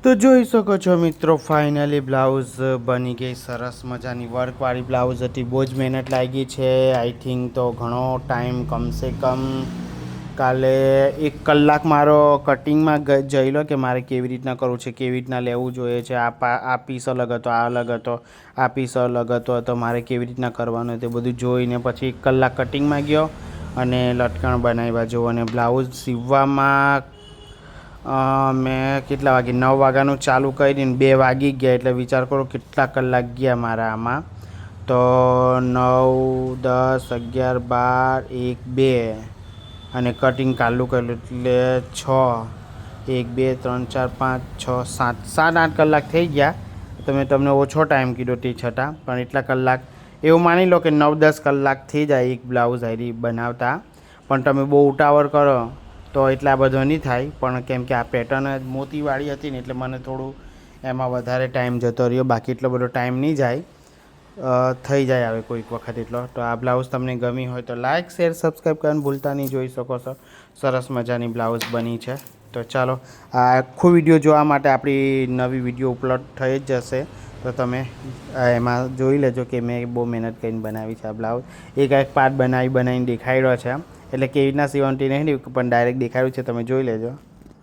તો જોઈ શકો છો મિત્રો, ફાઇનલી બ્લાઉઝ બની ગઈ સરસ મજાની વર્કવાળી બ્લાઉઝ હતી. બહુ જ મહેનત લાગી છે. આઈ થિંક તો ઘણો ટાઈમ કમસે કમ કાલે 1 કલાક મારો કટિંગમાં જઈ લો કે મારે કેવી રીતના કરવું છે, કેવી રીતના લેવું જોઈએ છે. આ પીસ અલગ હતો, આ અલગ હતો, આ પીસ અલગ હતો, તો મારે કેવી રીતના કરવાનું તે બધું જોઈને પછી 1 કલાક કટિંગમાં ગયો અને લટકણ બનાવ્યા જો. અને બ્લાઉઝ સીવવામાં મેં કેટલા વાગે 9 વાગ્યાનું ચાલુ કરીને 2 વાગી ગયા, એટલે વિચાર કરો કેટલા કલાક ગયા મારા આમાં. તો 9, 10, 11, 12, 1, 2 અને કટિંગ ચાલુ કર્યું એટલે 6, 1, 2, 3, 4, 5, 6, 7, 7-8 કલાક થઈ ગયા. તો મેં તમને ઓછો ટાઈમ કીધો તે છતાં પણ એટલા કલાક એવું માની લો કે 9-10 કલાક થઈ જાય એક બ્લાઉઝ આરી બનાવતા. પણ તમે બહુ ઉતાવળ કરો તો એટલા બધો નહીં થાય. પણ કેમ કે આ પેટર્ન મોતીવાળી હતી ને એટલે મને થોડું એમાં વધારે ટાઈમ જતો રહ્યો. બાકી એટલો બધો ટાઈમ નહીં જાય, થઈ જાય હવે કોઈક વખત એટલો. તો આ બ્લાઉઝ તમને ગમી હોય તો લાઇક, શેર, સબસ્ક્રાઈબ કરવાનું ભૂલતા નહીં. જોઈ શકો છો સરસ મજાની બ્લાઉઝ બની છે. તો ચાલો, આ આખો વિડીયો જોવા માટે આપણી નવી વિડીયો અપલોડ થઈ જ જશે. તો તમે એમાં જોઈ લેજો કે મેં બહુ મહેનત કરીને બનાવી છે આ બ્લાઉઝ. એક પાર્ટ બનાવીને દેખાડ્યો છે, એટલે કેવી રીતના સીવવાનું નહીં પણ ડાયરેક્ટ દેખાડ્યું છે, તમે જોઈ લેજો.